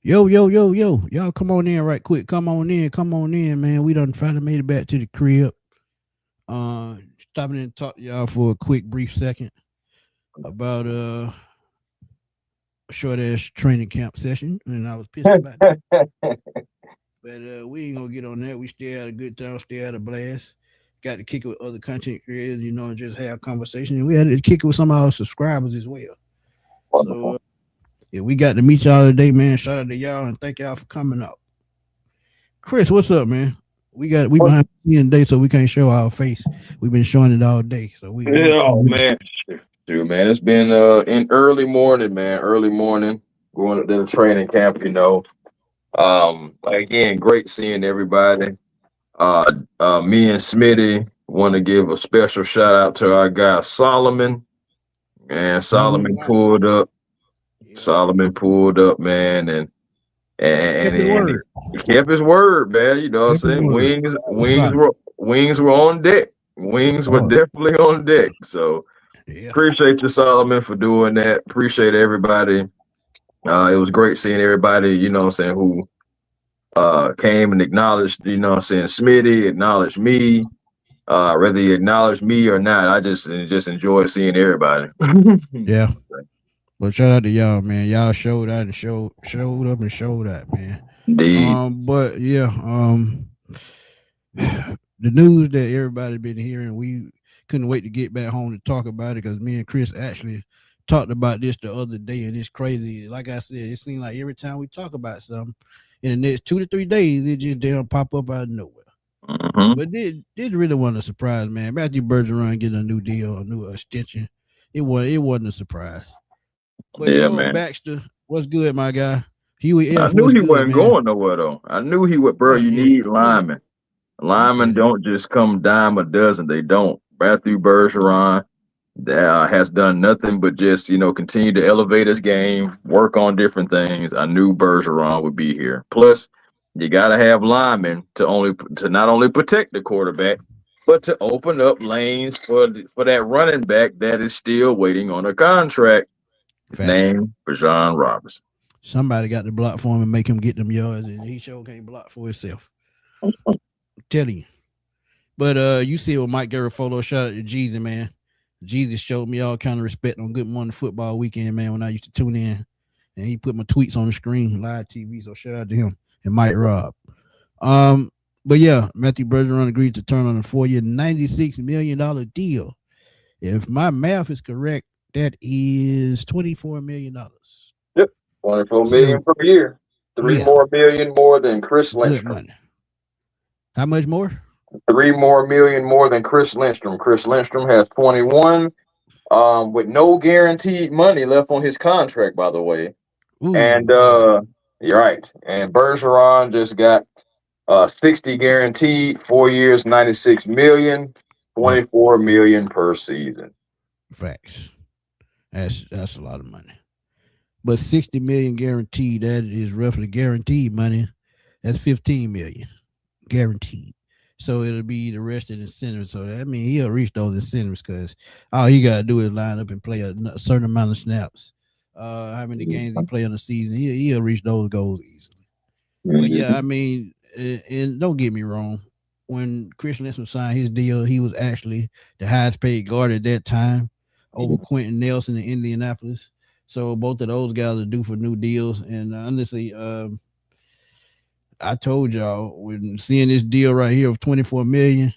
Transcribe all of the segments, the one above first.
Yo, yo, yo, yo. Y'all come on in right quick. Come on in, man. We done finally made it back to the crib. Stopping in to talk to y'all for a quick brief second about a short ass training camp session. And I was pissed about that. But we ain't gonna get on that. We still had a good time, still had a blast. Got to kick it with other content creators, and just have conversation. And we had to kick it with some of our subscribers as well. So Wonderful. yeah, we got to meet y'all today, man. Shout out to y'all and thank y'all for coming up. Chris, what's up, man? We Well, behind the scene today, so we can't show our face. We've been showing it all day, so we yeah, oh really man, shoot, man, it's been in early morning, man, early morning, going to the training camp. Again, great seeing everybody. Me and Smitty want to give a special shout out to our guy Solomon, and all Solomon right. pulled up. Yeah, Solomon pulled up, man, and and, kept his and word. he kept his word, man. You know what I'm Kept his saying? word. What's Wings up? were on deck. Wings were Oh, definitely on deck. So yeah. appreciate you, Solomon, for doing that. Appreciate everybody. It was great seeing everybody, what I'm saying, who came and acknowledged, what I'm saying, Smitty, acknowledged me. Whether you acknowledge me or not, I just enjoy seeing everybody. Yeah. But shout out to y'all, man. Y'all showed out and showed up and showed out, man. Indeed. But yeah, the news that everybody been hearing, we couldn't wait to get back home to talk about it because me and Chris actually talked about this the other day, and it's crazy. Like I said, it seems like every time we talk about something, in the next 2 to 3 days, it just damn pop up out of nowhere. Hmm. But did really wasn't a surprise, man. Matthew Bergeron getting a new deal, a new extension. It wasn't a surprise. But Yeah, Jordan man. Baxter, what's good, my guy? Huey I F, knew what's he good, wasn't man? going nowhere though. I knew he would, bro. Oh You yeah, need yeah. linemen. You Linemen said it. don't just come dime a dozen. They don't. Matthew Bergeron has done nothing but just continue to elevate his game, work on different things. I knew Bergeron would be here. Plus, you got to have linemen to not only protect the quarterback, but to open up lanes for that running back that is still waiting on a contract. Facts. Named Bijan Robinson. Somebody got to block for him and make him get them yards, and he sure can't block for himself. I'm telling you. But you see what Mike Garafolo shout out to Jeezy, man. Jesus showed me all kind of respect on Good Morning Football weekend, man, when I used to tune in. And he put my tweets on the screen, live TV. So shout out to him and Mike Robb. Um, but yeah, Matthew Bergeron agreed to turn on a 4-year, $96 million deal. If my math is correct, that is $24 million. Yep, 24 million So per year. Three yeah, more million more than Chris good Lindstrom. money. How much more? 3 more million more than Chris Lindstrom. Chris Lindstrom has 21, with no guaranteed money left on his contract, by the way. Ooh And boy. you're right. And Bergeron just got 60 guaranteed, 4 years, 96 million, Yeah, 24 million per season. facts. That's a lot of money. But 60 million guaranteed, that is roughly guaranteed money. That's 15 million guaranteed. So it'll be the rest of the incentives. So that means he'll reach those incentives because all he gotta do is line up and play a certain amount of snaps. How many games he play in the season, he'll reach those goals easily. But yeah, Mhm. I mean, and don't get me wrong. When Chris Lindstrom signed his deal, he was actually the highest paid guard at that time over Quentin Nelson in Indianapolis. So both of those guys are due for new deals. And honestly, I told y'all when seeing this deal right here of 24 million,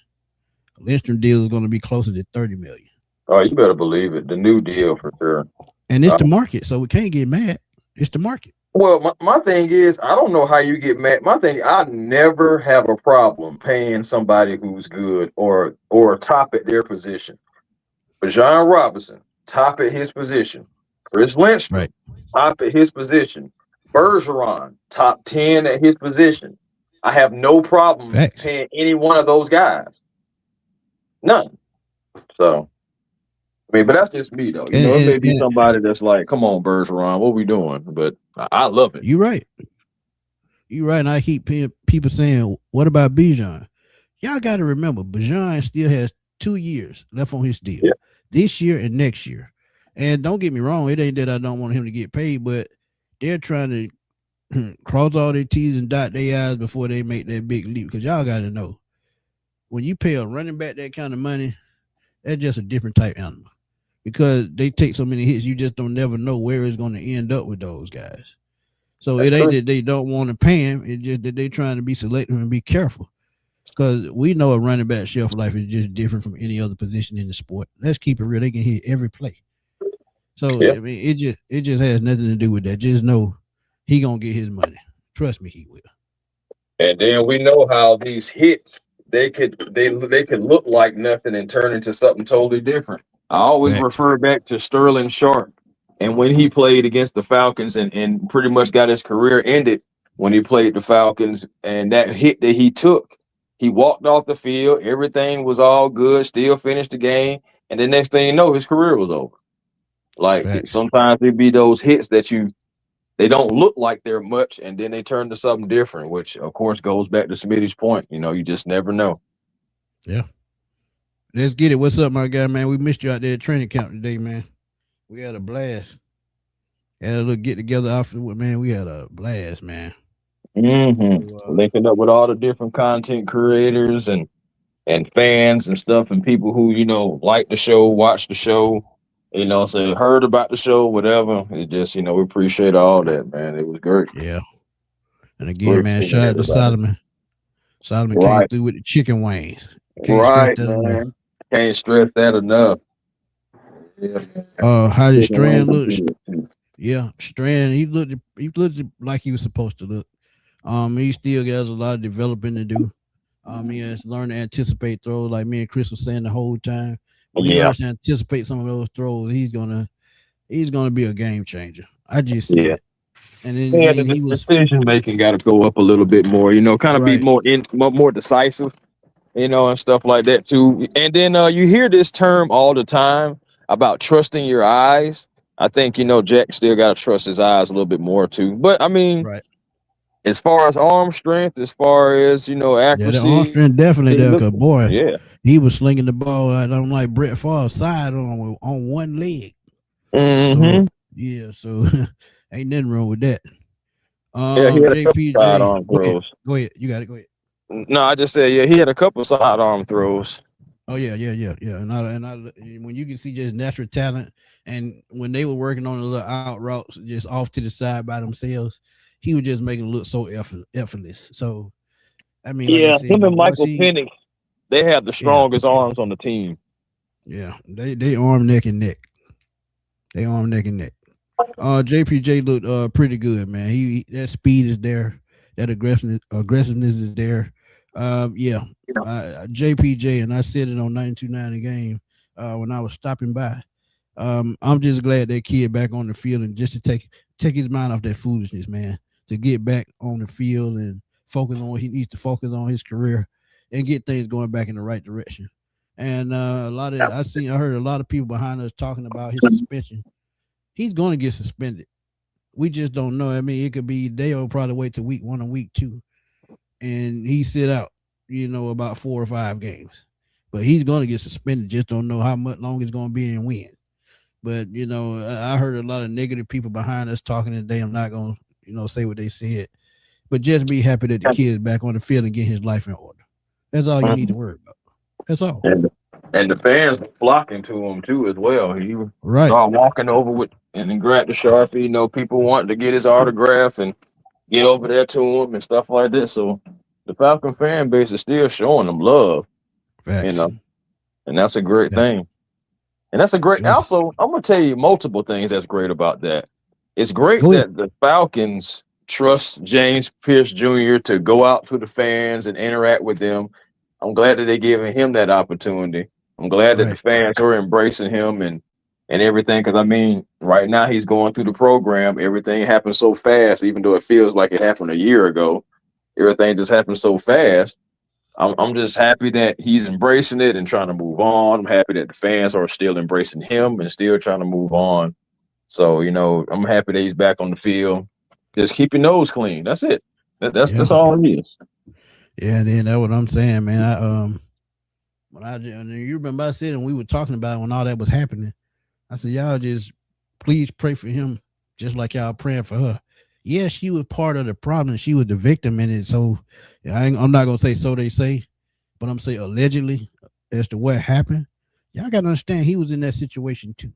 Lindstrom deal is going to be closer to 30 million. Oh, you better believe it. The new deal for sure. And it's the market, so we can't get mad. It's the market. Well, my thing is, I don't know how you get mad. My thing, I never have a problem paying somebody who's good or top at their position. But John Robinson, top at his position. Chris Right. Lindstrom, top at his position. Bergeron, top 10 at his position. I have no problem Facts. paying any one of those guys. None. So, I mean, but that's just me, though. It may be And somebody that's like, come on, Bergeron, what we doing? But I love it. you're right. You're right. And I keep people saying, what about Bijan? Y'all got to remember, Bijan still has 2 years left on his deal Yeah. this year and next year. And don't get me wrong, it ain't that I don't want him to get paid, but they're trying to cross all their T's and dot their I's before they make that big leap. Because y'all got to know, when you pay a running back that kind of money, that's just a different type animal. Because they take so many hits, you just don't never know where it's going to end up with those guys. So it ain't that they don't want to pay him. It's just that they trying to be selective and be careful. Because we know a running back shelf life is just different from any other position in the sport. Let's keep it real. They can hit every play. So I mean, it just has nothing to do with that. Just know he gonna get his money. Trust me, he will. And then we know how these hits they could look like nothing and turn into something totally different. I always refer back to Sterling Sharp and when he played against the Falcons and pretty much got his career ended when he played the Falcons, and that hit that he took, he walked off the field, everything was all good, still finished the game, and the next thing you know, his career was over. Like sometimes it be those hits that they don't look like they're much, and then they turn to something different, which of course goes back to Smitty's point. You just never know. Yeah. Let's get it. What's up, my guy, man? We missed you out there at training camp today, man. We had a blast. Had a little get together afterward, man. We had a blast, man. So, linking up with all the different content creators and fans and stuff, and people who like the show, watch the show, so heard about the show, whatever. It just we appreciate all that, man. It was great. Yeah. And again, man, shout out to Solomon. Solomon came through with the chicken wings. Man. Can't stress that enough. Yeah. How did Strand look? Yeah, Strand. He looked like he was supposed to look. He still has a lot of developing to do. He has to learn to anticipate throws, like me and Chris was saying the whole time. When he learns to anticipate some of those throws, he's gonna be a game changer. I just see it. And then the decision making got to go up a little bit more. Kind of be more decisive. And stuff like that too. And then you hear this term all the time about trusting your eyes. I think Jack still got to trust his eyes a little bit more too. But I mean, as far as arm strength, as far as accuracy, the arm strength definitely there. Cause boy, he was slinging the ball. I don't like Brett Favre's side on one leg. Mm-hmm. So ain't nothing wrong with that. He had a couple side arm throws. Go ahead. You got it. Go ahead. No, I just said he had a couple side arm throws. Oh yeah. And I when you can see just natural talent, and when they were working on the little out routes just off to the side by themselves, he was just making it look so effortless. So, I mean, him and Michael Penix, they have the strongest arms on the team. Yeah, they arm neck and neck. They arm neck and neck. JPJ looked pretty good, man. He that speed is there, that aggressiveness is there. JPJ, and I said it on 929 The Game when I was stopping by. I'm just glad that kid back on the field and just to take his mind off that foolishness, man. To get back on the field and focus on what he needs to focus on his career and get things going back in the right direction. And I heard a lot of people behind us talking about his suspension. He's going to get suspended. We just don't know. I mean, it could be they'll probably wait till week 1 or week 2, and he sit out, about 4 or 5 games. But he's going to get suspended. Just don't know how much longer it's going to be and when. But I heard a lot of negative people behind us talking today. I'm not going to say what they said, but just be happy that the kid is back on the field and get his life in order. That's all you need to worry about. That's all. And the fans flocking to him too as well. He started walking over with and then grabbed the Sharpie. People wanting to get his autograph and get over there to him and stuff like this. So the Falcon fan base is still showing him love. Facts. And that's a great thing. And that's a great. Also, I'm gonna tell you multiple things that's great about that. It's great that the Falcons trust James Pierce Jr. to go out to the fans and interact with them. I'm glad that they're giving him that opportunity. I'm glad that the fans are embracing him and everything. Because I mean, right now he's going through the program. Everything happened so fast, even though it feels like it happened a year ago. Everything just happened so fast. I'm just happy that he's embracing it and trying to move on. I'm happy that the fans are still embracing him and still trying to move on. So, I'm happy that he's back on the field. Just keep your nose clean. That's it. That's all it is. Yeah, and then that's what I'm saying, man. You remember I said, and we were talking about it when all that was happening. I said, y'all just please pray for him, just like y'all praying for her. Yeah, she was part of the problem. She was the victim in it. So I'm not gonna say so they say, but I'm saying allegedly as to what happened. Y'all gotta understand he was in that situation too.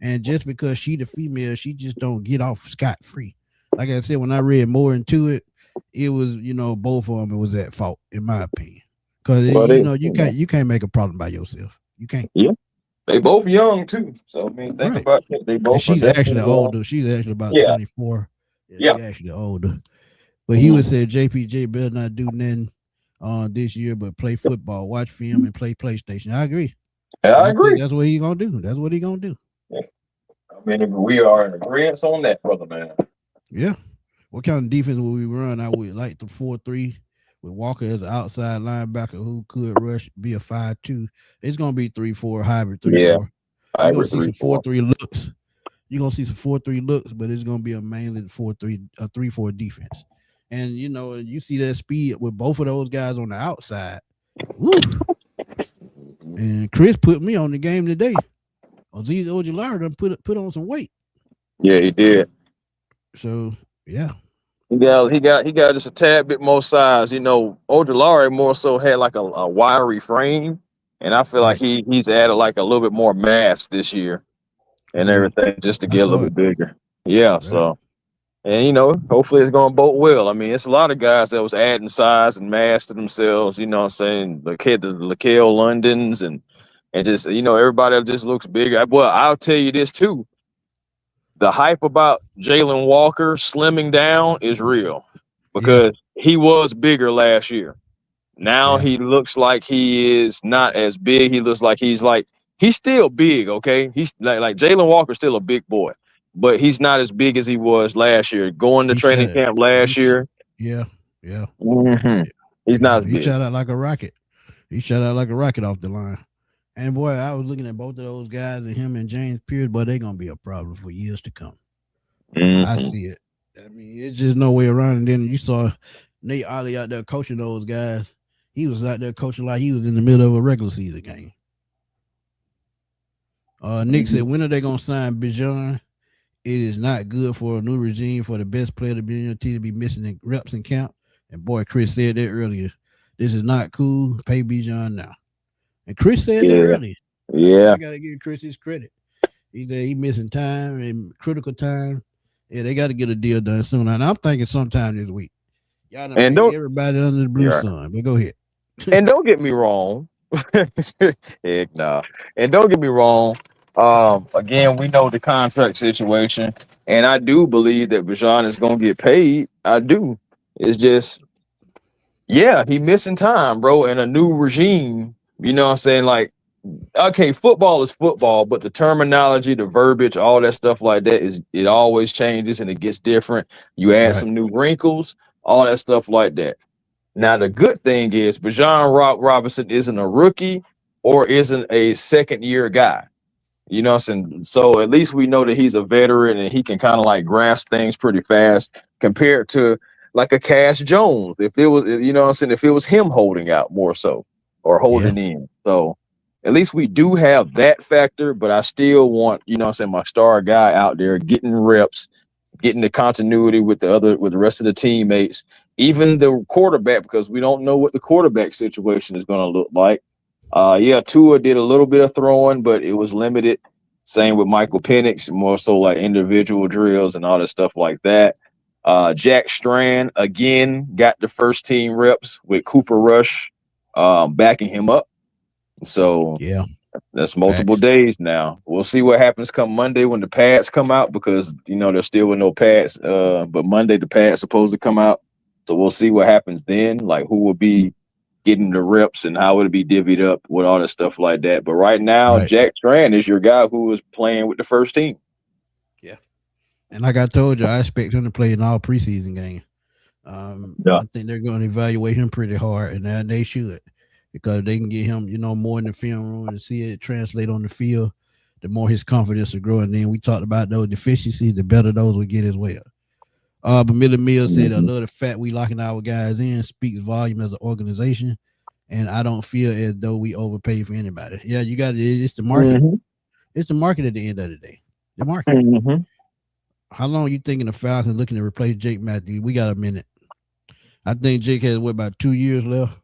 And just because she the female, she just don't get off scot free. Like I said, when I read more into it, it was both of them. It was at fault, in my opinion, because Well, you can't make a problem by yourself. You can't. yeah, they both young too. So I mean, think Right. about it. They And both are she's actually definitely young. older. She's actually about Yeah, 24. Yeah, yeah. she's actually older. But he would Mhm. say JPJ better not do nothing this year, but play football, watch film, and play PlayStation. I agree. And And I I think agree. that's what he's gonna do. That's what he's gonna do. Yeah. I mean, we are in agreement on that, brother man. Yeah. What kind of defense will we run? I would like the 4-3 with Walker as an outside linebacker who could rush, be a 5-2. It's gonna be 3-4 hybrid 3 Yeah, 4. You're gonna hybrid see some 3-4. 4-3 looks. You're gonna see some 4-3 looks, but it's gonna be a mainly 4-3 a 3-4 defense. And you see that speed with both of those guys on the outside. Woo. And Chris put me on the game today. Aziz Ojulari done put on some weight. Yeah, he did. So yeah. He got just a tad bit more size. Ojulari more so had like a wiry frame, and I feel like Right. he's added like a little bit more mass this year and Agreed. everything just to I get a saw little it. bit bigger. Yeah, Right. so and hopefully it's going to bode well. I mean, it's a lot of guys that was adding size and mass to themselves. You know what I'm saying? The Laquelle Londons and just everybody that just looks bigger. Well, I'll tell you this too. The hype about Jalen Walker slimming down is real Yeah. because he was bigger last year. Now Yeah. he looks like he is not as big. He looks like he's still big. Okay, he's like Jalen Walker's still a big boy, but he's not as big as he was last year. Going to He shot training it. camp last year, Yeah. Yeah. he's Yeah. not as He big. shot out like a rocket. He shot out like a rocket off the line. And boy, I was looking at both of those guys and him and James Pierce, but they're gonna be a problem for years to come. I Mm-hmm. see it. I mean, it's just no way around. And then you saw Nate Ollie out there coaching those guys. He was out there coaching like he was in the middle of a regular season game. Nick said, when are they gonna sign Bijan? It is not good for a new regime for the best player to be in your team to be missing in reps and camp. And boy, Chris said that earlier. This is not cool. Pay Bijan now. And Chris said that Yeah, earlier. yeah. I gotta give Chris his credit. He said he missing time and critical time. Yeah, they got to get a deal done soon. And I'm thinking sometime this week. Y'all done And paid don't everybody under the blue yeah. sun. But go ahead. And don't get me wrong. Heck no. And don't get me wrong. Again, we know the contract situation, and I do believe that Bijan is going to get paid. I do. It's just, yeah, he missing time, bro, and a new regime. You know what I'm saying? Like, okay, football is football, but the terminology, the verbiage, all that stuff like that it always changes and it gets different. You add Right. some new wrinkles, all that stuff like that. Now, the good thing is Bijan Robinson isn't a rookie or isn't a second year guy. You know what I'm saying? So at least we know that he's a veteran and he can kind of like grasp things pretty fast compared to like a Cash Jones. If it was, what I'm saying, if it was him holding out more so or Yeah. holding in. So at least we do have that factor, but I still want, what I'm saying, my star guy out there getting reps, getting the continuity with the rest of the teammates, even the quarterback, because we don't know what the quarterback situation is going to look like. Yeah, Tua did a little bit of throwing, but it was limited. Same with Michael Penix, more so like individual drills and all that stuff like that. Jack Strand again got the first team reps with Cooper Rush backing him up. So Yeah. that's multiple Facts. days now. We'll see what happens come Monday when the pads come out because there's still with no pads. But Monday the pads supposed to come out. So we'll see what happens then. Like who will be getting the reps and how it'll be divvied up with all that stuff like that. But right now, Right. Jack Strand is your guy who is playing with the first team. Yeah. And like I told you, I expect him to play in all preseason games. Yeah. I think they're going to evaluate him pretty hard, and they should, because they can get him, more in the film room and see it translate on the field. The more his confidence will grow, and then we talked about those deficiencies, the better those will get as well. But Miller Mill said, I love the fact we locking our guys in, speaks volume as an organization, and I don't feel as though we overpay for anybody. Yeah, it's the market. Mm-hmm. It's the market at the end of the day. The market. Mm-hmm. How long you thinking the Falcons looking to replace Jake Matthews? We got a minute. I think Jake has about 2 years left.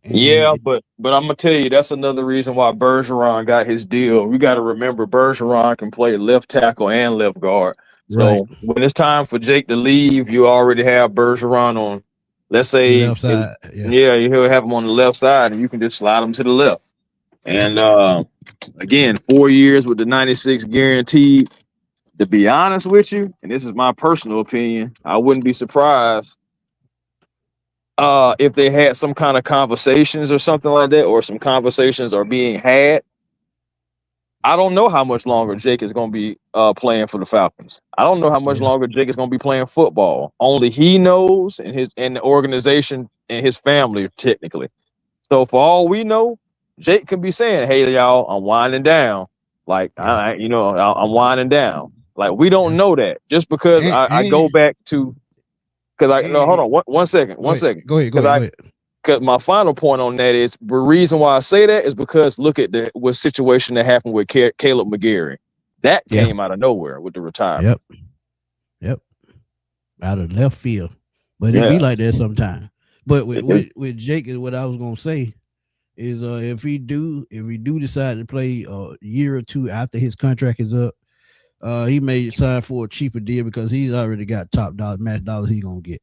Yeah, And but I'm gonna tell you that's another reason why Bergeron got his deal. We got to remember Bergeron can play left tackle and left guard. right, So when it's time for Jake to leave, you already have Bergeron on. Let's the say, left side. Yeah. yeah, you'll have him on the left side, and you can just slide him to the left. Yeah. And again, 4 years with the 96 guaranteed. To be honest with you, and this is my personal opinion, I wouldn't be surprised if they had some kind of conversations or something like that, or some conversations are being had. I don't know how much longer Jake is going to be playing for the Falcons. I don't know how much Yeah. longer Jake is going to be playing football. Only he knows, and the organization and his family technically. So for all we know, Jake could be saying, "Hey y'all, I'm winding down. Like Yeah. I'm winding down." Like we don't Yeah. know that just because I go And, back to because I no hold and on one second go ahead. Go ahead. Go because ahead. I Go ahead. because my final point on that is the reason why I say that is because look at the what situation that happened with Caleb McGarry. That Yeah. came out of nowhere with the retirement. Yep. Yep. Out of left field. But it be Yeah. like that sometimes. But with Jake is what I was gonna say is if he do decide to play a year or two after his contract is up, he may sign for a cheaper deal because he's already got top dollar match dollars he's gonna get.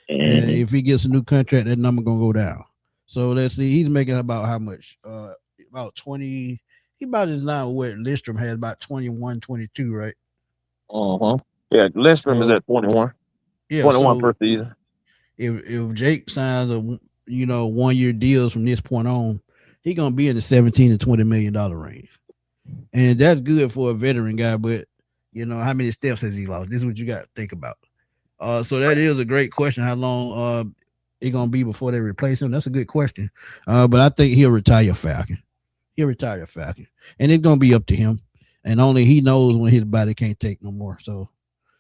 And if he gets a new contract, that number gonna go down. So let's see, he's making about how much? About 20. He about is now what Lindstrom has about 21, 22, right? Uh-huh. Yeah, Lindstrom is So at 21. yeah, 21 per so season. if Jake signs a 1 year deals from this point on, he gonna be in the 17 to $20 million range, and that's good for a veteran guy. But how many steps has he lost? This is what you got to think about. So that is a great question. How long it gonna be before they replace him? That's a good question. But I think he'll retire Falcon. He'll retire Falcon, and it's gonna be up to him. And only he knows when his body can't take no more. So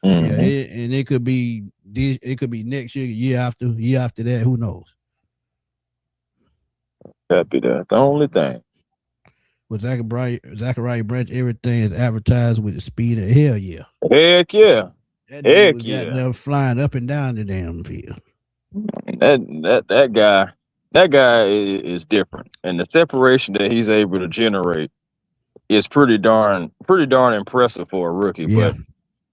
yeah, and it could be next year, year after that. Who knows? That'd be the only thing. With Zachariah Branch, everything is advertised with the speed of hell yeah. Heck yeah. That dude Heck was yeah. goddamn flying up and down the damn field. That guy is different, and the separation that he's able to generate is pretty darn impressive for a rookie. Yeah. But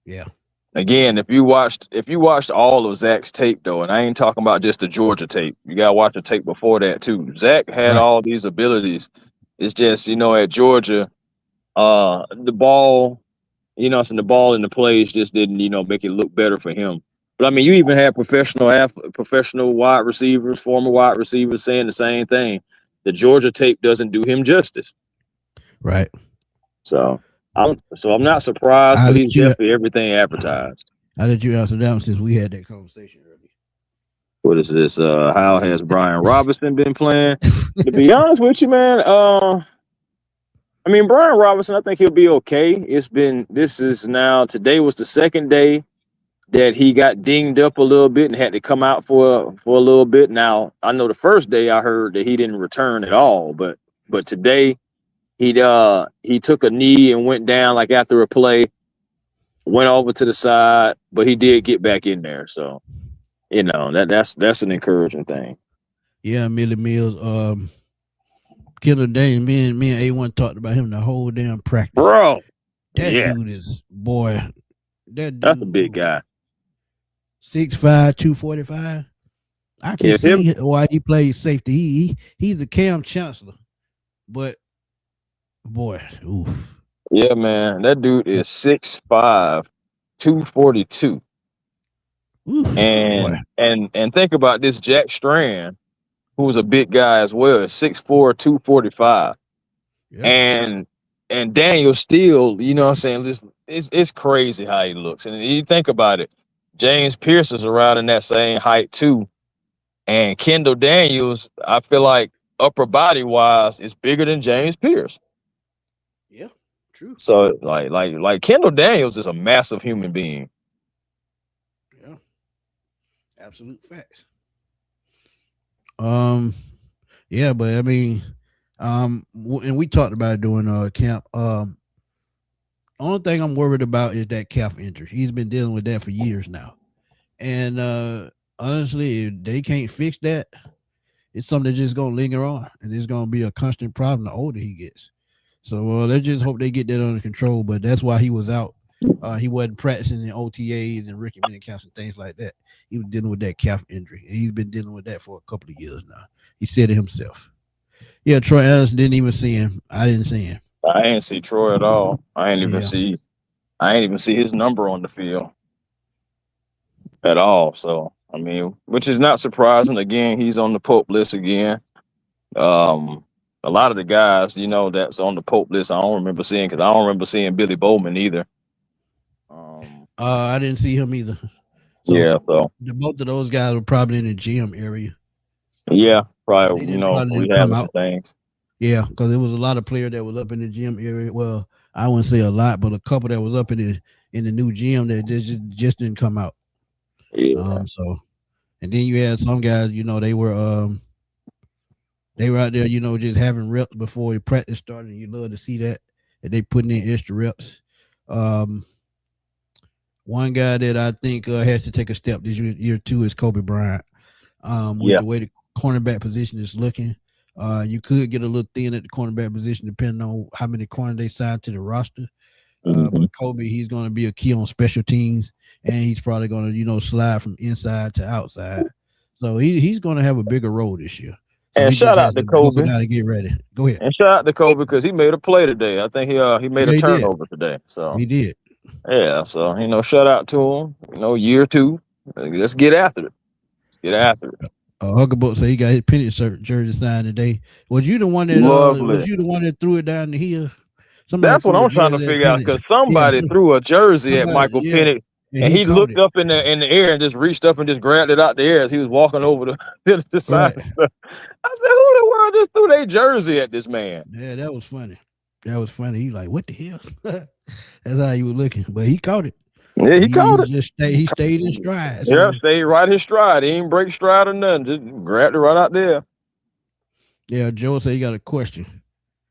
Yeah. again, if you watched all of Zach's tape though, and I ain't talking about just the Georgia tape, you gotta watch the tape before that too. Zach had Right. all these abilities. It's just at Georgia, the ball, the ball in the plays just didn't make it look better for him. But I mean, you even had professional wide receivers, former wide receivers saying the same thing. The Georgia tape doesn't do him justice. Right. So I'm not surprised, but he's definitely everything advertised. I'll let you answer that one since we had that conversation earlier. What is this? How has Brian Robinson been playing? To be honest with you, man, I mean, Brian Robinson, I think he'll be okay. Today was the second day that he got dinged up a little bit and had to come out for a little bit. Now, I know the first day I heard that he didn't return at all, but today he took a knee and went down like after a play, went over to the side, but he did get back in there. So, that's an encouraging thing. Yeah, Millie Mills, Kendall Daniels, me and A1 talked about him the whole damn practice. Bro, that dude is that's a big guy. 6'5", 245. I can see why he plays safety. He's a Cam Chancellor, but boy, oof. Yeah, man, that dude is 6'5", 242. Oof, and think about this Jack Strand, who was a big guy as well, is 6'4", 245. Yeah. And Daniel Steele, you know what I'm saying? It's crazy how he looks. And you think about it, James Pierce is around in that same height too. And Kendall Daniels, I feel like upper body wise, is bigger than James Pierce. Yeah, true. So like Kendall Daniels is a massive human being. Yeah. Absolute facts. Yeah, but I mean, and we talked about it during camp. Only thing I'm worried about is that calf injury. He's been dealing with that for years now. And honestly, if they can't fix that, it's something that's just gonna linger on, and it's gonna be a constant problem the older he gets. So let's just hope they get that under control. But that's why he was out. He wasn't practicing in OTAs and rookie mini camps and things like that. He was dealing with that calf injury, and he's been dealing with that for a couple of years now. He said it himself. Yeah, Troy Anderson didn't even see him. I didn't see him. I ain't see Troy at all. I ain't even see his number on the field at all. So I mean, which is not surprising. Again, he's on the Pope list again. A lot of the guys, that's on the Pope list, I don't remember seeing, because I don't remember seeing Billy Bowman either. I didn't see him either. So both of those guys were probably in the gym area. Yeah, probably. We have things. Yeah, because there was a lot of players that was up in the gym area. Well, I wouldn't say a lot, but a couple that was up in the new gym that just didn't come out. Yeah. And then you had some guys, they were out there, just having reps before your practice started. You love to see that they putting in extra reps. One guy that I think has to take a step this year too is Kobe Bryant. With the way the cornerback position is looking, you could get a little thin at the cornerback position depending on how many corners they sign to the roster. But Kobe, he's going to be a key on special teams, and he's probably going to, slide from inside to outside. So he's going to have a bigger role this year. So and shout out to Kobe. Now to get ready. Go ahead. And shout out to Kobe because he made a play today. I think he made a turnover today. So he did. Yeah. So shout out to him. Year two. Let's get after it. Hucklebuck said he got his Penny jersey signed today. Was you the one that threw it down the hill? That's what I'm trying to figure out, because somebody threw a jersy at Michael Penix, and he looked up in the air and just reached up and just grabbed it out the air as he was walking over the side. Right. I said, "Who in the world just threw their jersey at this man?" Yeah, that was funny. He like, "What the hell?" That's how he was looking, but he caught it. Yeah, he caught it. He stayed in stride. So. Yeah, stayed right in stride. He didn't break stride or nothing. Just grabbed it right out there. Yeah, Joe said he got a question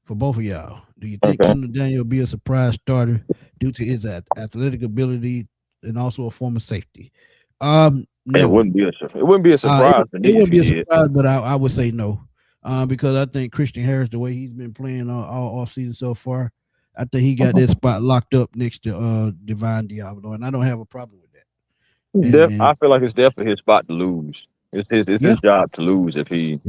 for both of y'all. Do you think Kendall Daniel will be a surprise starter due to his athletic ability and also a form of safety? No. It wouldn't be a surprise. It wouldn't be a surprise, but I would say no, because I think Christian Harris, the way he's been playing all off season so far, I think he got that spot locked up next to Divine Diablo, and I don't have a problem with that. I feel like it's definitely his spot to lose. It's his job to lose if he,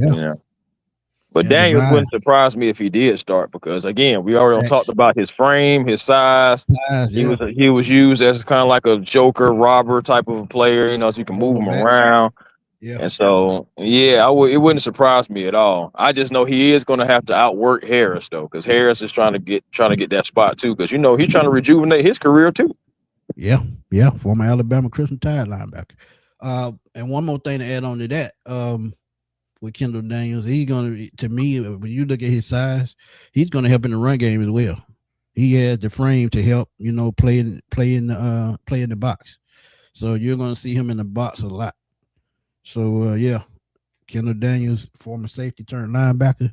But Daniels wouldn't surprise me if he did start, because again, we already talked about his frame, his size. He was used as kind of like a joker, robber type of a player, so you can move him around. Yeah. And so, it wouldn't surprise me at all. I just know he is going to have to outwork Harris though, because Harris is trying to get that spot too, because he's trying to rejuvenate his career too. Yeah, former Alabama Crimson Tide linebacker. And one more thing to add on to that, with Kendall Daniels, he's going to me, when you look at his size, he's going to help in the run game as well. He has the frame to help, play in the box. So you're going to see him in the box a lot. So Kendall Daniels, former safety turned linebacker.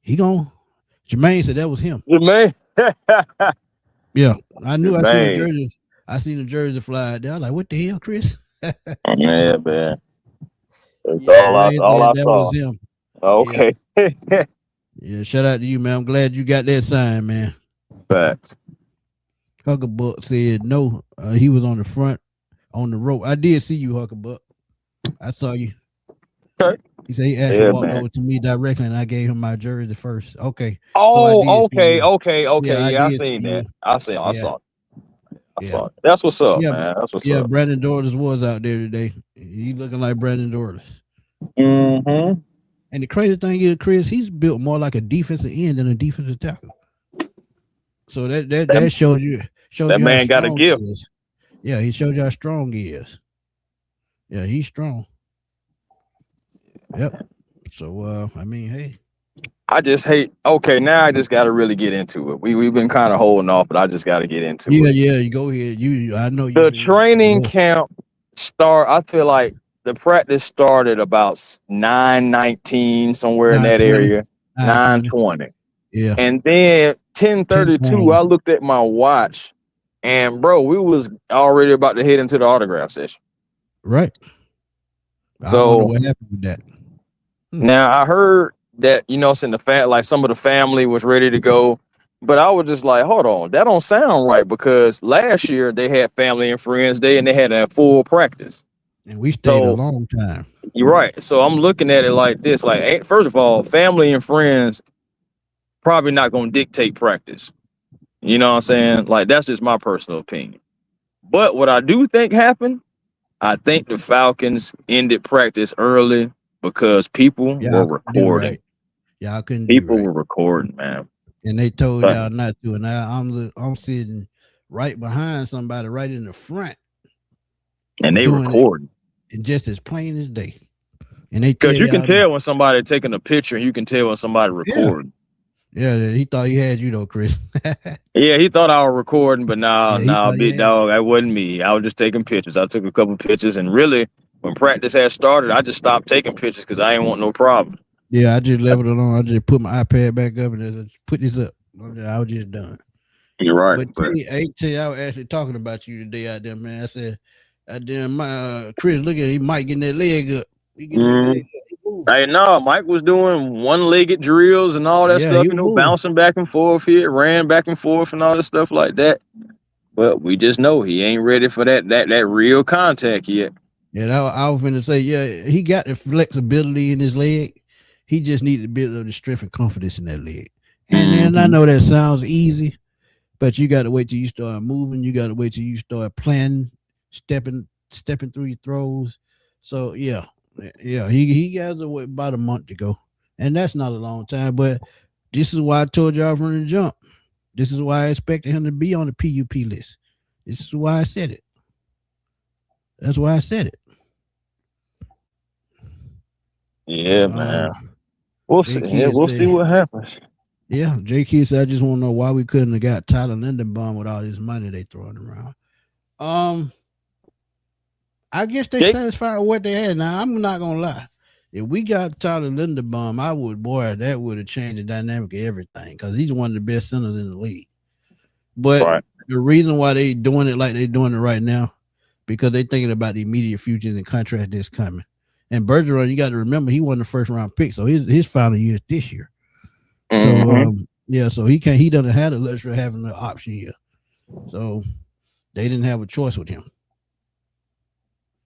Jermaine said that was him. Jermaine. Yeah, I knew. Jermaine. I seen the jersey fly out there. I was like, what the hell, Chris? Yeah, man. All I saw. Was him. Okay. Yeah, shout out to you, man. I'm glad you got that sign, man. Facts. Hucklebuck said no. He was on the front on the rope. I did see you, Hucklebuck. I saw you. Okay. He said he actually walked over to me directly, and I gave him my jersey first. Okay. Oh, okay. Yeah, I seen that. I saw it. That's what's up, man. That's what's up. Yeah, Brandon Dorless was out there today. He looking like Brandon Dorless. Mm-hmm. And the crazy thing is, Chris, he's built more like a defensive end than a defensive tackle. So that shows you. That man got a gift. Yeah, he showed you how strong he is. Yeah, he's strong. Yep. So hey. I just hate. Okay, now I just got to really get into it. We've been kind of holding off, but I just got to get into it. Yeah. You go ahead. I know the training camp start. I feel like the practice started about 9:19 somewhere in that area. 9:20. Yeah. And then 10:32. I looked at my watch, and bro, we was already about to head into the autograph session. Right. So I wonder what happened with that. Now I heard that in the like some of the family was ready to go, but I was just like, hold on, that don't sound right because last year they had family and friends day and they had a full practice, and we stayed a long time. You're right. So I'm looking at it like this: like, first of all, family and friends probably not going to dictate practice. You know what I'm saying? Like, that's just my personal opinion. But what I do think happened, I think the Falcons ended practice early because people were recording. Right. Y'all couldn't People were recording, man. And they told y'all not to. And I'm sitting right behind somebody right in the front. And they recording. And just as plain as day. And they because you can tell when somebody taking a picture, and you can tell when somebody recording. Yeah, he thought he had you though, Chris. Yeah, he thought I was recording, but nah, big dog, that wasn't me. I was just taking pictures. I took a couple pictures, and really, when practice had started, I just stopped taking pictures because I didn't want no problem. Yeah, I just left it alone. I just put my iPad back up and just put this up. I was just done. You're right. But I was actually talking about you today out there, man. I said, my Chris, look at him, he might get that leg up. Hey, no, Mike was doing one-legged drills and all that stuff, bouncing back and forth here, ran back and forth and all that stuff like that. But we just know he ain't ready for that real contact yet. Yeah, I was finna say, he got the flexibility in his leg. He just needs a bit of the strength and confidence in that leg. And then I know that sounds easy, but you got to wait till you start moving. You got to wait till you start planning, stepping through your throws. So he has about a month to go, and that's not a long time. But this is why I told y'all from the jump. This is why I expected him to be on the PUP list. This is why I said it. That's why I said it. Yeah, man. We'll see. We'll see what happens. Yeah, J.K. said, I just want to know why we couldn't have got Tyler Linderbaum with all this money they throwing around. I guess they satisfied with what they had. Now, I'm not going to lie. If we got Tyler Linderbaum, that would have changed the dynamic of everything because he's one of the best centers in the league. But the reason why they doing it like they're doing it right now, because they're thinking about the immediate future and the contract that's coming. And Bergeron, you got to remember, he won the first round pick, so his final year is this year. So so he doesn't have the luxury of having the option year. So they didn't have a choice with him.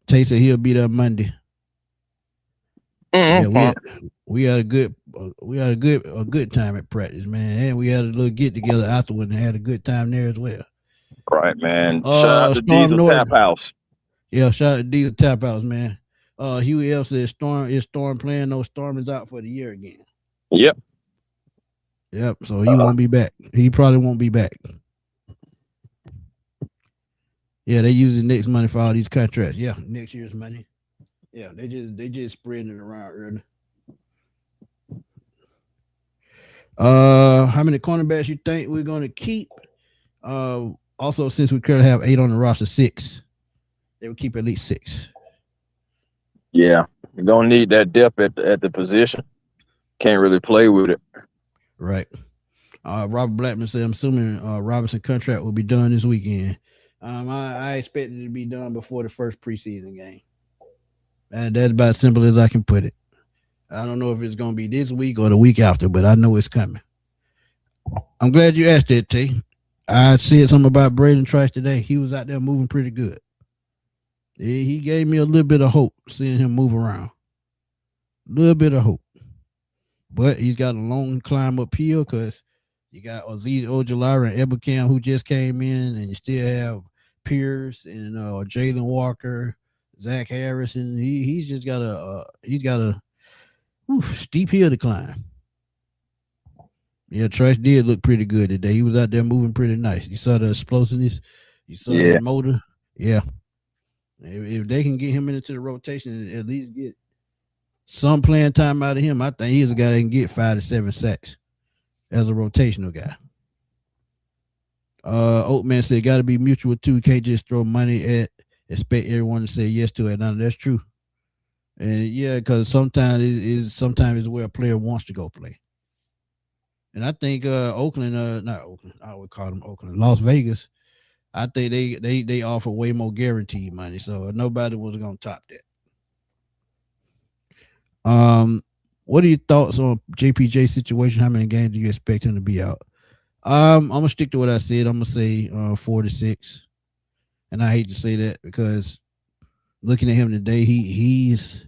Tay said he'll be there Monday. Yeah, we had a good time at practice, man, and we had a little get together afterward and had a good time there as well. Right, man. Shout out to Diesel Tap House. Yeah, shout out to Diesel Tap House, man. Huey L said Storm playing? No, Storm is out for the year again. Yep. So he won't be back. He probably won't be back. Yeah, they using next money for all these contracts. Yeah, next year's money. Yeah, they just spreading it around early. How many cornerbacks you think we're gonna keep? Also, since we currently have 8 on the roster, 6. They will keep at least 6. Yeah, you're gonna need that depth at the position. Can't really play with it. Right. Robert Blackman said, I'm assuming Robinson contract will be done this weekend. I expect it to be done before the first preseason game. And that's about as simple as I can put it. I don't know if it's going to be this week or the week after, but I know it's coming. I'm glad you asked that, T. I said something about Braden Trice today. He was out there moving pretty good. He gave me a little bit of hope seeing him move around. A little bit of hope. But he's got a long climb uphill because you got Azeez Ojulari and Ebukam who just came in, and you still have Pierce and Jalen Walker, Zach Harris, and he's just got a steep hill to climb. Yeah, Trice did look pretty good today. He was out there moving pretty nice. You saw the explosiveness. You saw that motor. Yeah. If they can get him into the rotation and at least get some playing time out of him, I think he's a guy that can get 5 to 7 sacks as a rotational guy. Oatman said, got to be mutual too. Can't just throw money at, expect everyone to say yes to it. Now, that's true. And yeah, because sometimes it's where a player wants to go play. And I think Oakland, not Oakland, I would call them Oakland, Las Vegas. I think they offer way more guaranteed money, so nobody was gonna top that. What are your thoughts on JPJ situation? How many games do you expect him to be out? I'm gonna stick to what I said. I'm gonna say 4 to 6, and I hate to say that because looking at him today, he's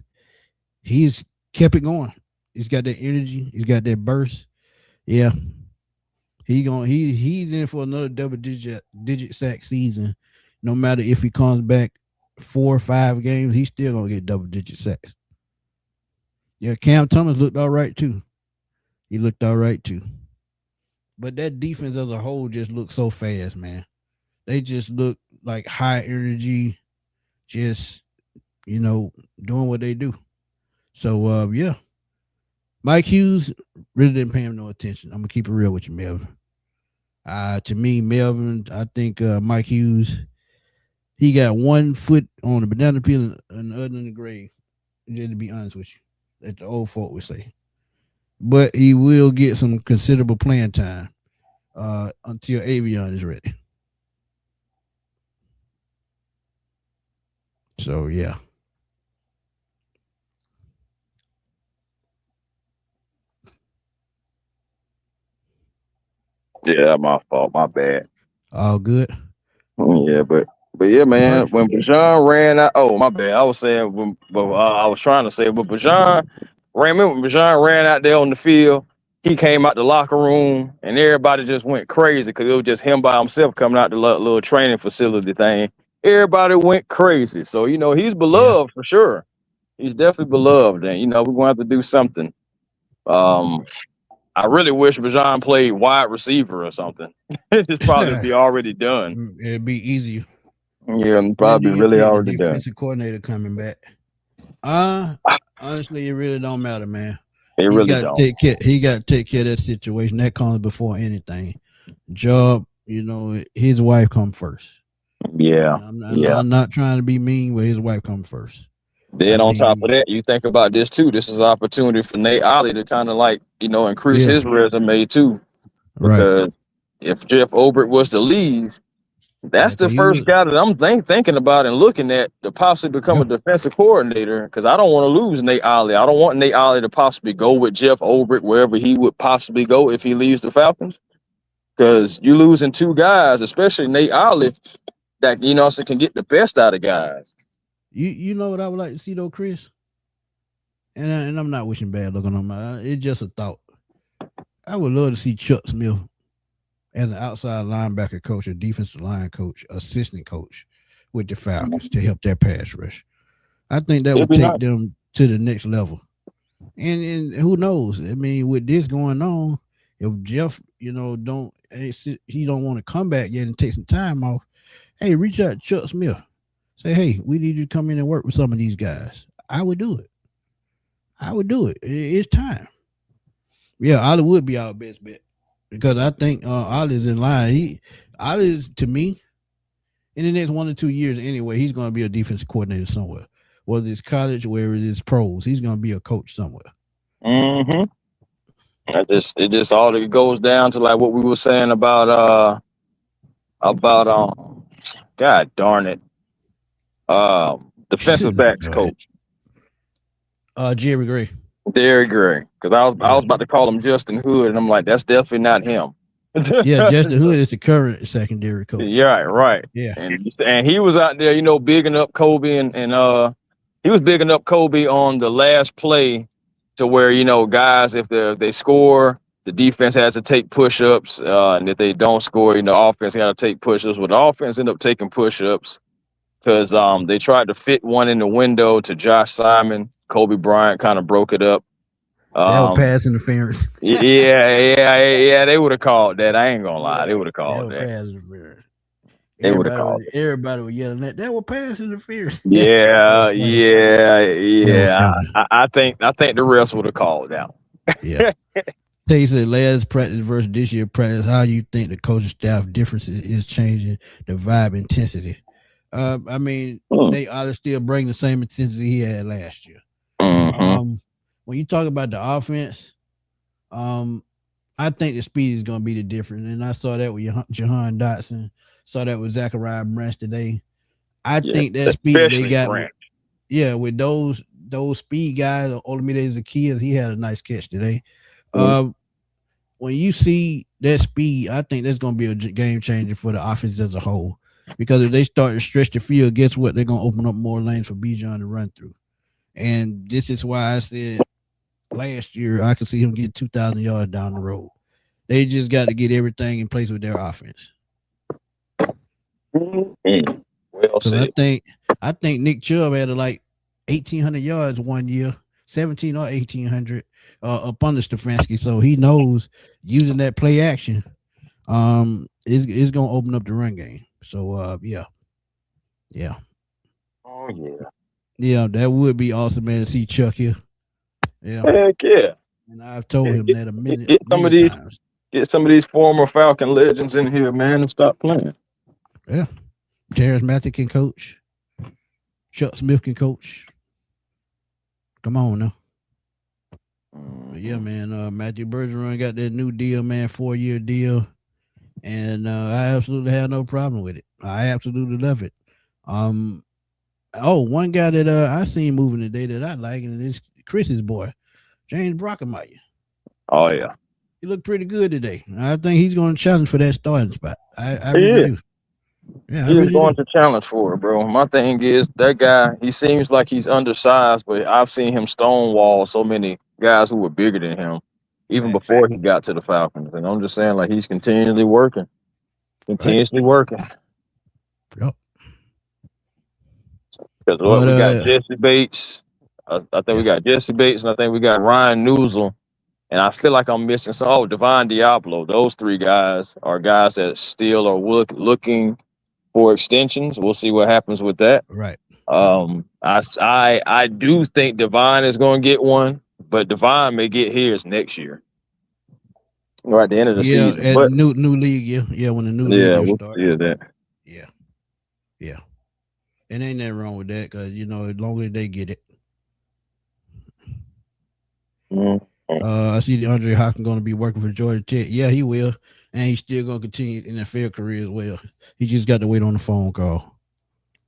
kept it going. He's got that energy. He's got that burst. Yeah, he's in for another double digit sack season. No matter if he comes back 4 or 5 games, he's still gonna get double digit sacks. Yeah, Cam Thomas looked all right too. He looked all right too. But that defense as a whole just looked so fast, man. They just look like high energy, just doing what they do. So yeah, Mike Hughes really didn't pay him no attention. I'm gonna keep it real with you, Melvin. To me, Melvin, I think Mike Hughes, he got 1 foot on the banana peel and the other in the grave. Just to be honest with you, as the old folk would say. But he will get some considerable playing time until Avion is ready. So yeah. Yeah, my fault. My bad. All good. Yeah, but yeah, man. When Bergeron ran out, oh my bad. I was saying, I was trying to say, but Bergeron ran. Remember when Bergeron ran out there on the field? He came out the locker room, and everybody just went crazy because it was just him by himself coming out the little training facility thing. Everybody went crazy. So he's beloved for sure. He's definitely beloved, and we're gonna have to do something. I really wish Bergeron played wide receiver or something. It's probably be already done. It'd be easier. Yeah, probably really already done. Defensive coordinator coming back. Honestly, it really don't matter, man. It really don't. He got to take care of that situation. That comes before anything. Job, his wife come first. Yeah. I'm not trying to be mean, but his wife come first. Then on top of that, you think about this too. This is an opportunity for Nate Ollie to kind of increase his resume too. Because if Jeff Obert was to leave, that's the first guy that I'm thinking about and looking at to possibly become a defensive coordinator. Because I don't want to lose Nate Ollie. I don't want Nate Ollie to possibly go with Jeff Obert wherever he would possibly go if he leaves the Falcons. Because you're losing 2 guys, especially Nate Ollie, that can get the best out of guys. You know what I would like to see though, Chris? And I'm not wishing bad luck on him. It's just a thought. I would love to see Chuck Smith as an outside linebacker coach, a defensive line coach, assistant coach with the Falcons to help their pass rush. I think that would take them to the next level. And who knows? I mean, with this going on, if Jeff, he don't want to come back yet and take some time off, hey, reach out to Chuck Smith. Say, hey, we need you to come in and work with some of these guys. I would do it. It's time. Yeah, Ollie would be our best bet because I think Ollie's in line. Ollie's, to me, in the next 1 or 2 years anyway, he's going to be a defensive coordinator somewhere. Whether it's college, whether it's pros, he's going to be a coach somewhere. Mm-hmm. It just all it goes down to like what we were saying about God darn it. Defensive backs coach. Jerry Gray. Because I was about to call him Justin Hood, and I'm like, that's definitely not him. Yeah, Justin Hood is the current secondary coach. Yeah, right. Yeah. And he was out there, bigging up Kobe and he was bigging up Kobe on the last play to where, guys, if they score, the defense has to take push-ups, and if they don't score, offense got to take push-ups. Well, the offense ended up taking push-ups because they tried to fit one in the window to Josh Simon. Kobe Bryant kind of broke it up. That was pass interference. Yeah. They would have called that. I ain't gonna lie. They would have called that. Pass interference. They would have called. Everybody was yelling that was pass interference. Yeah. I think the refs would have called that. Yeah. They said last practice versus this year practice. How you think the coaching staff differences is changing the vibe intensity? I mean, they ought to still bring the same intensity he had last year. Mm-hmm. When you talk about the offense, I think the speed is going to be the difference. And I saw that with Jahan Dotson. Saw that with Zachariah Branch today. I Yeah, think that speed that they especially got with, Branch. yeah, with those speed guys, Olamide Zacchaeus, he had a nice catch today. Mm. Uh, when you see that speed, I think that's going to be a game changer for the offense as a whole. Because if they start to stretch the field, guess what? They're going to open up more lanes for Bijan to run through. And this is why I said last year I could see him get 2,000 yards down the road. They just got to get everything in place with their offense. Mm. Well Because said. I think Nick Chubb had like 1,800 yards one year, 17 or 1,800 up under Stefanski. So he knows using that play action is going to open up the run game. So yeah. Oh yeah. Yeah, that would be awesome, man, to see Chuck here. Yeah. Heck yeah. And I've told Yeah, him that get some of many these times. get some of these former Falcon legends in here, man, and stop playing. Yeah. Terrence Matthew can coach. Chuck Smith can coach. Come on now. But yeah, man. Matthew Bergeron got that new deal, man, 4-year deal. And I absolutely have no problem with it. I absolutely love it. One guy that I seen moving today that I like, and it's Chris's boy, James Brockemeyer. Oh yeah. He looked pretty good today. I think he's going to challenge for that starting spot. I He really is. do. Yeah, I He is really going do. to challenge for it, bro. My thing is that guy, he seems like he's undersized, but I've seen him stonewall so many guys who were bigger than him, even Facts. before he got to the Falcons. And I'm just saying, like, he's continually working. Right. Continuously working. Yep. Because what But we got Jesse Bates. I think we yeah. got Jesse Bates, and I think we got Ryan Newsel. And I feel like I'm missing some. Oh, Devon Diablo. Those three guys are guys that still are looking for extensions. We'll see what happens with that. Right. I do think Devon is going to get one, but Devon may get his next year or at the end of the Yeah, season. at But new league year. Yeah, when the new league yeah, year we'll start. see that. Yeah. Yeah. And ain't nothing wrong with that because as long as they get it. Mm-hmm. I see the Andre Hawkins going to be working for Georgia Tech. Yeah, he will, and he's still going to continue his NFL career as well. He just got to wait on the phone call.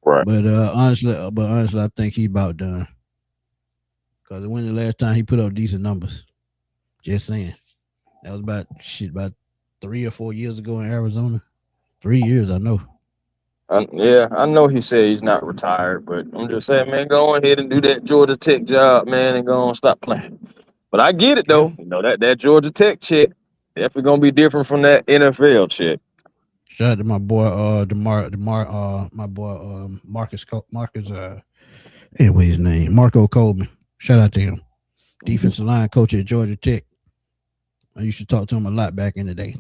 Right. But honestly, I think he's about done. Because when the last time he put up decent numbers? Just saying. That was about 3 or 4 years ago in Arizona. 3 years, I know. Yeah, I know he said he's not retired, but I'm just saying, man, go ahead and do that Georgia Tech job, man, and go on stop playing. But I get it Yeah. though. That Georgia Tech check definitely gonna be different from that NFL check. Shout out to my boy, my boy, Marcus, anyway, his name, Marco Coleman. Shout out to him. Defensive line coach at Georgia Tech. I used to talk to him a lot back in the day.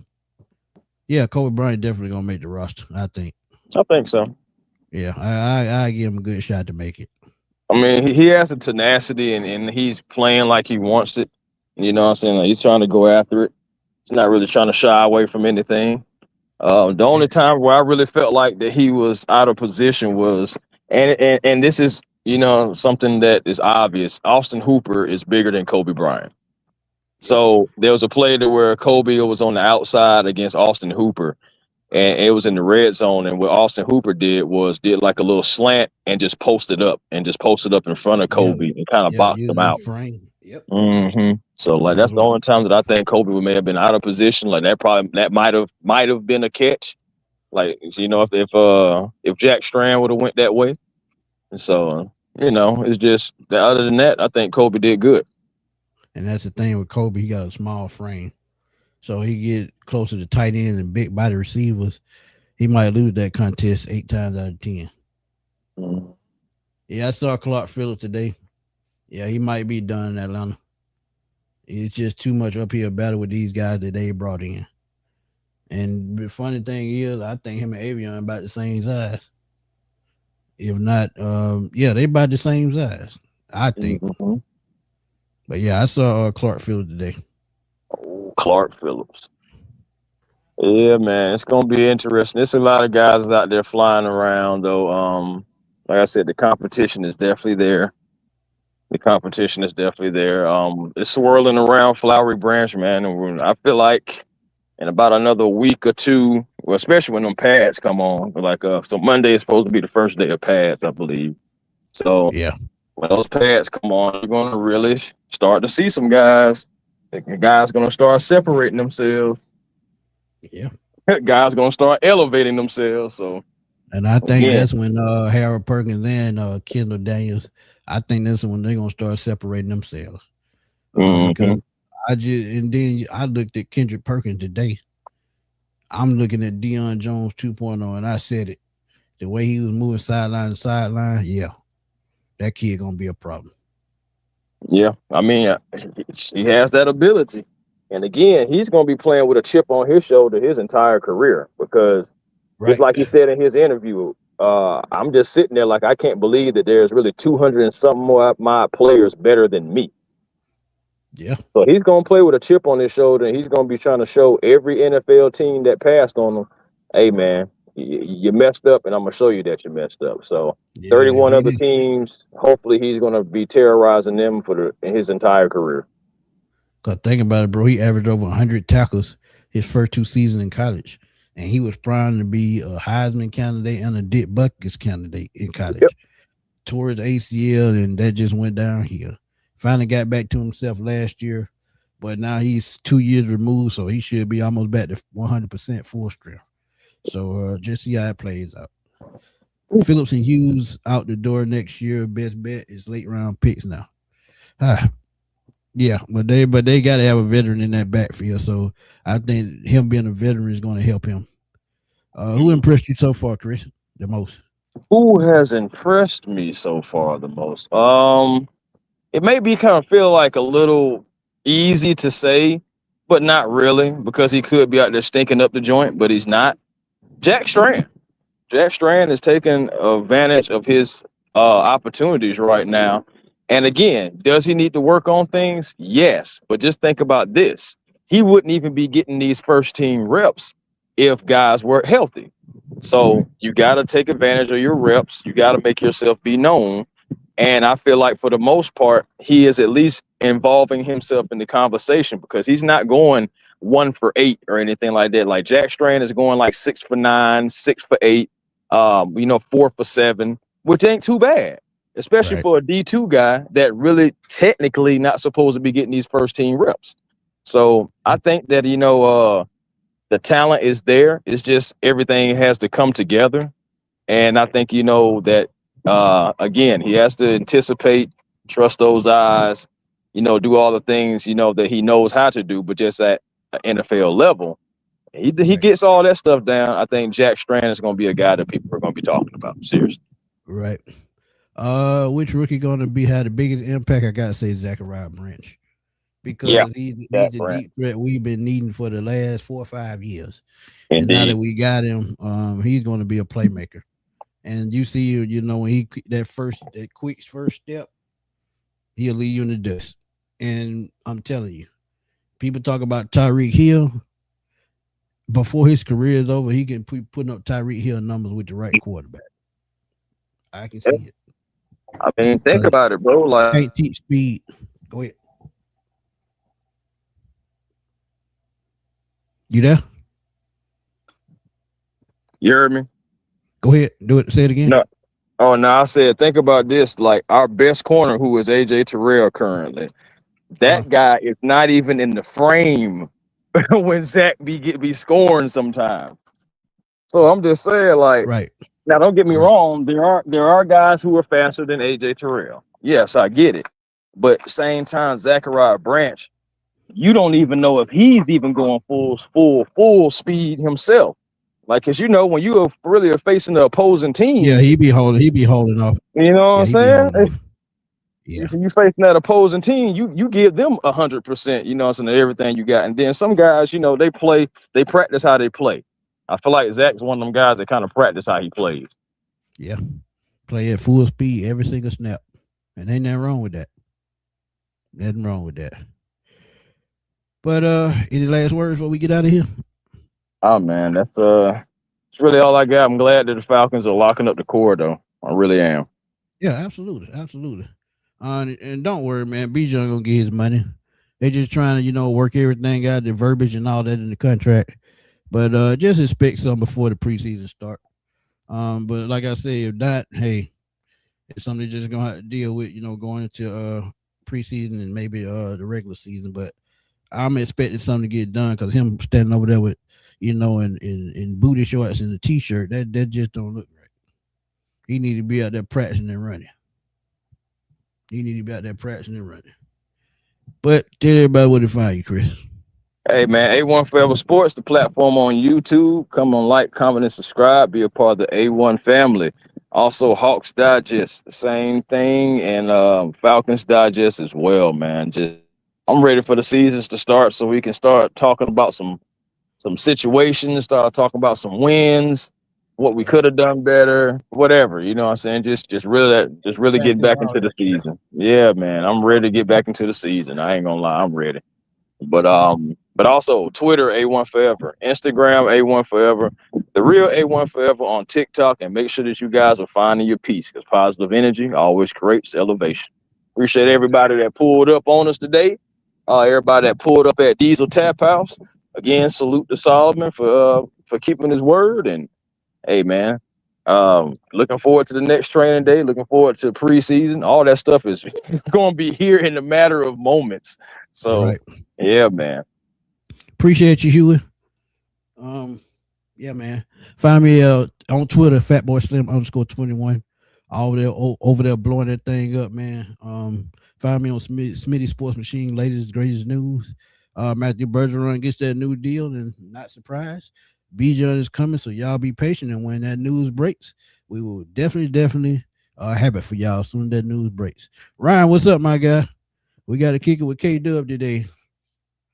Yeah, Kobe Bryant definitely gonna make the roster. I think. I think so. Yeah, I give him a good shot to make it. I mean, he has the tenacity and he's playing like he wants it. You know what I'm saying? Like he's trying to go after it. He's not really trying to shy away from anything. The only time where I really felt like that he was out of position was, and this is something that is obvious. Austin Hooper is bigger than Kobe Bryant. So there was a play to where Kobe was on the outside against Austin Hooper, and it was in the red zone. And what Austin Hooper did like a little slant and just posted up in front of Kobe and kind of boxed him Using the out. frame. Yep. So like that's the only time that I think Kobe may have been out of position. Like that might have been a catch. Like if Jack Strand would have went that way. And so it's just that other than that, I think Kobe did good. And that's the thing with Kobe. He got a small frame, so he get closer to tight end and big body receivers. He might lose that contest 8 times out of 10. Mm-hmm. Yeah, I saw Clark Phillips today. Yeah, he might be done in Atlanta. It's just too much uphill battle with these guys that they brought in. And the funny thing is, I think him and Avion about the same size. If not, they about the same size, I think. Mm-hmm. But yeah, I saw Clark Phillips today. Oh, Clark Phillips. Yeah, man, it's gonna be interesting. There's a lot of guys out there flying around, though. Like I said, the competition is definitely there. The competition is definitely there. It's swirling around Flowery Branch, man, and I feel like in about another week or two, well, especially when them pads come on, like so Monday is supposed to be the first day of pads, I believe. So Yeah. when those pads come on, you're going to really start to see some guys. The guys going to start separating themselves. Yeah. Guys going to start elevating themselves. So, and I think again, that's when Harold Perkins and Kendall Daniels, I think that's when they're gonna start separating themselves. Because and then I looked at Kendrick Perkins today. I'm looking at Deion Jones 2.0, and I said it. The way he was moving sideline to sideline, yeah, that kid gonna be a problem. Yeah, I mean, he has that ability. And again, he's going to be playing with a chip on his shoulder his entire career because, just like he said in his interview, I'm just sitting there like I can't believe that there's really 200 and something more my players better than me. Yeah. So he's going to play with a chip on his shoulder, and he's going to be trying to show every NFL team that passed on him, hey, man, you messed up, and I'm going to show you that you messed up. So 31 other teams, hopefully he's going to be terrorizing them for his entire career. Because think about it, bro, he averaged over 100 tackles his first 2 seasons in college. And he was primed to be a Heisman candidate and a Dick Butkus candidate in college. Yep. Tore his ACL, and that just went downhill. Finally got back to himself last year, but now he's 2 years removed, so he should be almost back to 100% full strength. So just see how it plays out. Phillips and Hughes out the door next year. Best bet is late round picks now. Yeah, but they got to have a veteran in that backfield. So I think him being a veteran is going to help him. Who impressed you so far, Chris? The most? Who has impressed me so far the most? It may be kind of feel like a little easy to say, but not really, because he could be out there stinking up the joint, but he's not. Jack Strand. Jack Strand is taking advantage of his opportunities right now. And again, does he need to work on things? Yes. But just think about this. He wouldn't even be getting these first team reps if guys were healthy. So you got to take advantage of your reps. You got to make yourself be known. And I feel like for the most part, he is at least involving himself in the conversation because he's not going 1 for 8 or anything like that. Like Jack Strand is going like 6 for 9, 6 for 8, 4 for 7, which ain't too bad, especially for a D2 guy that really technically not supposed to be getting these first team reps. So I think that, the talent is there. It's just everything has to come together. And I think, that, again, he has to anticipate, trust those eyes, do all the things, that he knows how to do, but just at an NFL level. He gets all that stuff down. I think Jack Strand is going to be a guy that people are going to be talking about. Seriously. Right. Which rookie going to have the biggest impact? I got to say Zachariah Branch. Because he's the deep threat we've been needing for the last 4 or 5 years. Indeed. And now that we got him, he's going to be a playmaker. And you see, when he that quick first step, he'll leave you in the dust. And I'm telling you, people talk about Tyreek Hill. Before his career is over, he can putting up Tyreek Hill numbers with the right quarterback. I can see it. I mean, think about it, bro. Like, can't teach speed. Go ahead. You there? You heard me? Go ahead. Do it. Say it again. No. Oh, no. I said, think about this. Like, our best corner, who is AJ Terrell currently, that guy is not even in the frame when Zach be scoring sometimes. So I'm just saying, like, now don't get me wrong. There are guys who are faster than AJ Terrell. Yes, I get it. But same time, Zachariah Branch, you don't even know if he's even going full speed himself. Like, cause when you are really facing the opposing team, he be holding off. You know what I'm saying? Yeah, you facing that opposing team, you give them 100%. So everything you got, and then some guys, they practice how they play. I feel like Zach's one of them guys that kind of practice how he plays. Yeah, play at full speed every single snap, and ain't nothing wrong with that. Nothing wrong with that. But any last words before we get out of here? Oh man, that's really all I got. I'm glad that the Falcons are locking up the core, though. I really am. Yeah, absolutely. And don't worry, man. Bijan gonna get his money. They just trying to, work everything out, the verbiage and all that in the contract. But just expect something before the preseason start. But like I said, if not, hey, it's something they're just gonna have to deal with, going into preseason and maybe the regular season. But I'm expecting something to get done because him standing over there with, in booty shorts and a t-shirt, that just don't look right. He need to be out there practicing and running. But tell everybody where to find you, Chris. Hey man, A1 Forever Sports, the platform on YouTube. Come on, like, comment, and subscribe. Be a part of the A1 family. Also, Hawks Digest, the same thing, and Falcons Digest as well, man. Just I'm ready for the seasons to start so we can start talking about some situations, start talking about some wins, what we could have done better, whatever. You know what I'm saying? Just really get back into the season. Yeah, man. I'm ready to get back into the season. I ain't gonna lie, I'm ready. But also Twitter A1 Forever, Instagram A1 Forever, the real A1 Forever on TikTok, and make sure that you guys are finding your peace because positive energy always creates elevation. Appreciate everybody that pulled up on us today. Everybody that pulled up at Diesel Tap House. Again, salute to Solomon for keeping his word. And hey man, looking forward to the next training day, looking forward to preseason. All that stuff is gonna be here in a matter of moments. So Right. yeah, man. Appreciate you, Huey. Yeah, man. Find me on Twitter, FatBoySlim_21. Over there blowing that thing up, man. Find me on Smitty Sports Machine, latest greatest news. Matthew Bergeron gets that new deal, and not surprised, Bijan is coming. So y'all be patient, and when that news breaks, we will definitely have it for y'all as soon as that news breaks. Ryan, what's up, my guy? We got to kick it with K Dub today.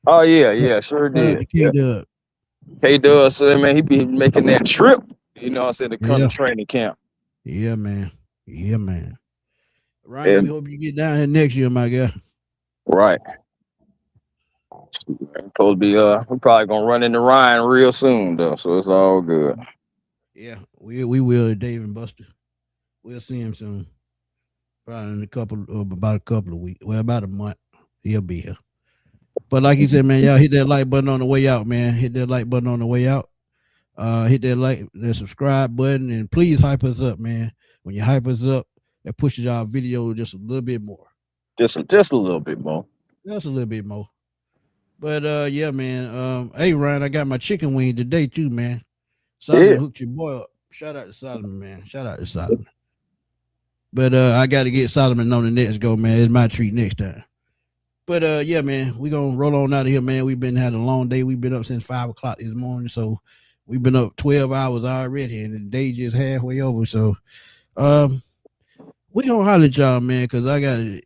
Oh yeah, sure did. K Dub. K Dub said, man, he be making that trip. You know what I'm saying, to come to training camp. Yeah, man. Ryan, we hope you get down here next year, my guy. Right. Supposed to be we're probably gonna run into Ryan real soon though, so it's all good. Yeah, we will, Dave and Buster. We'll see him soon. Probably in about a couple of weeks. Well, about a month. He'll be here. But like you said, man, y'all hit that like button on the way out, man. Hit that like button on the way out. Hit that subscribe button, and please hype us up, man. When you hype us up, that pushes our video just a little bit more. Just a little bit more. Just a little bit more. But yeah, man. Hey Ryan, I got my chicken wing today too, man. Solomon hooked your boy up. Shout out to Solomon, man. But I got to get Solomon on the next go, man. It's my treat next time. But yeah, man, we gonna roll on out of here, man. We've been had a long day. We've been up since 5 o'clock this morning, so we've been up 12 hours already, and the day just halfway over. So we gonna holler at y'all, man, because I gotta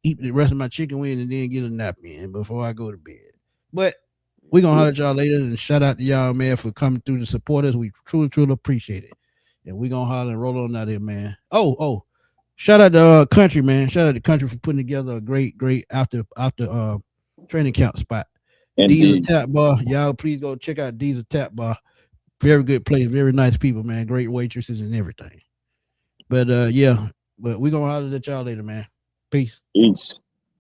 eat the rest of my chicken wing and then get a nap in before I go to bed. But we gonna holler at y'all later, and shout out to y'all, man, for coming through to support us. We truly appreciate it. And we gonna holler and roll on out here, man. Oh. Shout out to Country, man. Shout out to Country for putting together a great after training camp spot. Diesel Tap Bar. Y'all please go check out Diesel Tap Bar. Very good place, very nice people, man. Great waitresses and everything. But yeah, but we gonna holler at y'all later, man. Peace.